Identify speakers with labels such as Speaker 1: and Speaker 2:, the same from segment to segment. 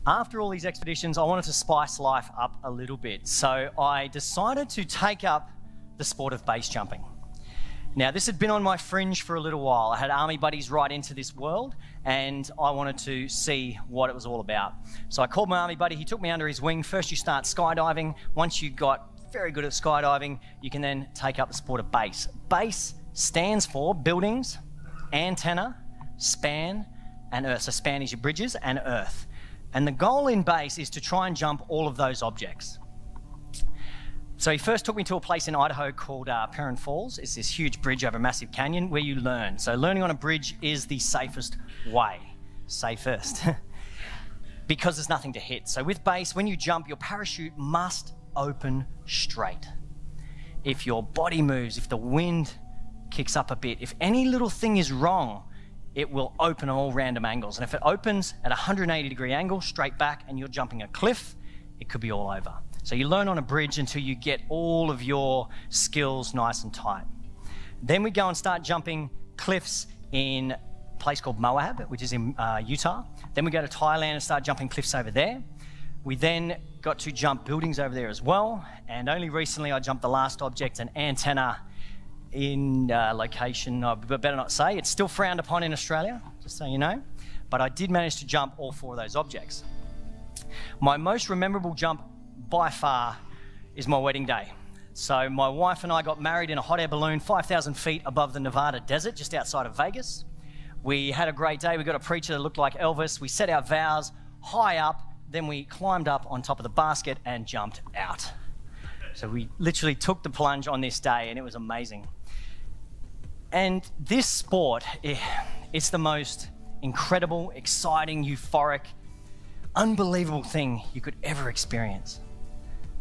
Speaker 1: After all these expeditions, I wanted to spice life up a little bit. So I decided to take up the sport of base jumping. Now, this had been on my fringe for a little while. I had army buddies right into this world, and I wanted to see what it was all about. So I called my army buddy. He took me under his wing. First, you start skydiving. Once you got very good at skydiving, you can then take up the sport of base. Base stands for buildings, antenna, span, and earth. So span is your bridges, and earth. And the goal in base is to try and jump all of those objects. So he first took me to a place in Idaho called Perrin Falls. It's this huge bridge over a massive canyon where you learn. So learning on a bridge is the safest way, safest, because there's nothing to hit. So with base, when you jump, your parachute must open straight. If your body moves, if the wind kicks up a bit, if any little thing is wrong, it will open at all random angles. And if it opens at a 180-degree angle, straight back, and you're jumping a cliff, it could be all over. So you learn on a bridge until you get all of your skills nice and tight. Then we go and start jumping cliffs in a place called Moab, which is in Utah. Then we go to Thailand and start jumping cliffs over there. We then got to jump buildings over there as well. And only recently I jumped the last object, an antenna in location, I better not say. It's still frowned upon in Australia, just so you know. But I did manage to jump all four of those objects. My most memorable jump by far is my wedding day. So my wife and I got married in a hot air balloon 5,000 feet above the Nevada desert just outside of Vegas. We had a great day. We got a preacher that looked like Elvis. We said our vows high up, then we climbed up on top of the basket and jumped out. So we literally took the plunge on this day, and it was amazing. And this sport, it's the most incredible, exciting, euphoric, unbelievable thing you could ever experience.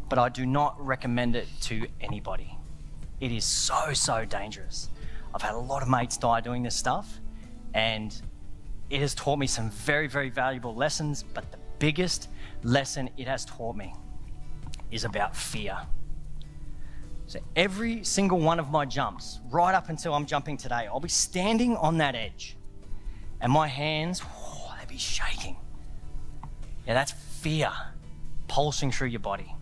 Speaker 1: But I do not recommend it to anybody. It is so dangerous. I've had a lot of mates die doing this stuff, and it has taught me some very valuable lessons, but the biggest lesson it has taught me is about fear. So every single one of my jumps, right up until I'm jumping today, I'll be standing on that edge, and my hands, they'll be shaking. Yeah, that's fear pulsing through your body.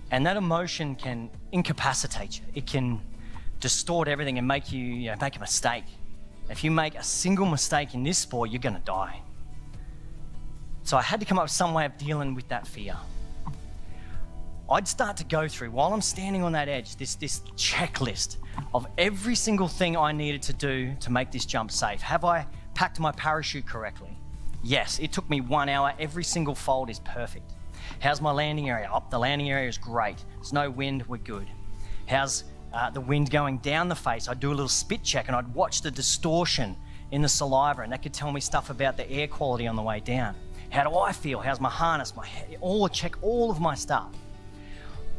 Speaker 1: And that emotion can incapacitate you. It can distort everything and make you, make a mistake. If you make a single mistake in this sport, you're gonna die. So I had to come up with some way of dealing with that fear. I'd start to go through, while I'm standing on that edge, this checklist of every single thing I needed to do to make this jump safe. Have I packed my parachute correctly? Yes, it took me 1 hour. Every single fold is perfect. How's my landing area? Oh, the landing area is great. There's no wind, we're good. How's the wind going down the face? I'd do a little spit check, and I'd watch the distortion in the saliva, and that could tell me stuff about the air quality on the way down. How do I feel? How's my harness, my head? Check all of my stuff.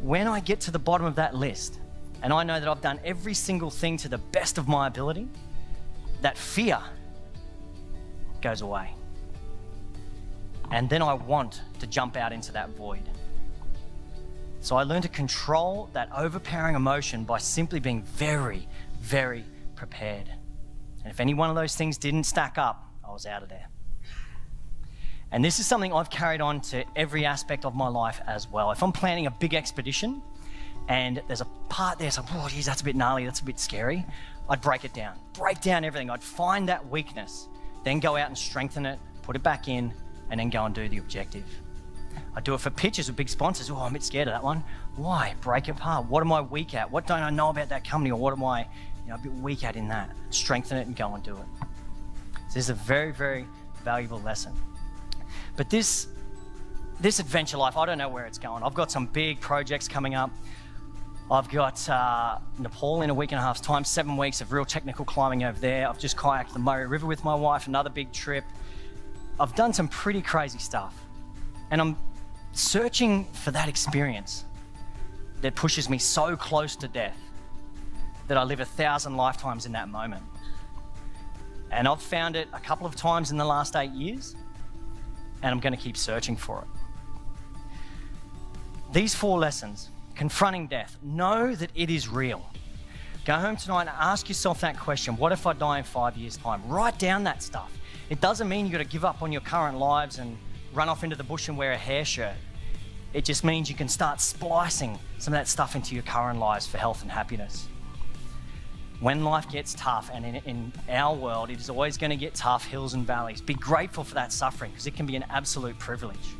Speaker 1: When I get to the bottom of that list, and I know that I've done every single thing to the best of my ability, that fear goes away. And then I want to jump out into that void. So I learned to control that overpowering emotion by simply being very prepared. And if any one of those things didn't stack up, I was out of there. And this is something I've carried on to every aspect of my life as well. If I'm planning a big expedition and there's a part there, so, oh geez, that's a bit gnarly, that's a bit scary, I'd break it down. Break down everything. I'd find that weakness, then go out and strengthen it, put it back in, and then go and do the objective. I do it for pitches with big sponsors. Oh, I'm a bit scared of that one. Why? Break it apart. What am I weak at? What don't I know about that company? Or what am I a bit weak at in that? Strengthen it and go and do it. So this is a very valuable lesson. But this adventure life, I don't know where it's going. I've got some big projects coming up. I've got Nepal in a week and a half's time, 7 weeks of real technical climbing over there. I've just kayaked the Murray River with my wife, another big trip. I've done some pretty crazy stuff, and I'm searching for that experience that pushes me so close to death that I live 1,000 lifetimes in that moment. And I've found it a couple of times in the last 8 years, and I'm going to keep searching for it. These 4 lessons: confronting death, know that it is real. Go home tonight and ask yourself that question: what if I die in 5 years' time? Write down that stuff. It doesn't mean you've got to give up on your current lives and run off into the bush and wear a hair shirt. It just means you can start splicing some of that stuff into your current lives for health and happiness. When life gets tough, and in our world, it is always going to get tough, hills and valleys, be grateful for that suffering because it can be an absolute privilege.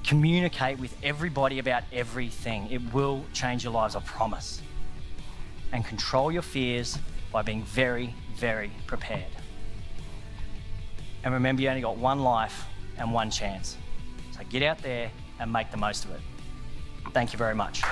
Speaker 1: Communicate with everybody about everything. It will change your lives, I promise. And control your fears by being very, very prepared. And remember, you only got one life and one chance. So get out there and make the most of it. Thank you very much.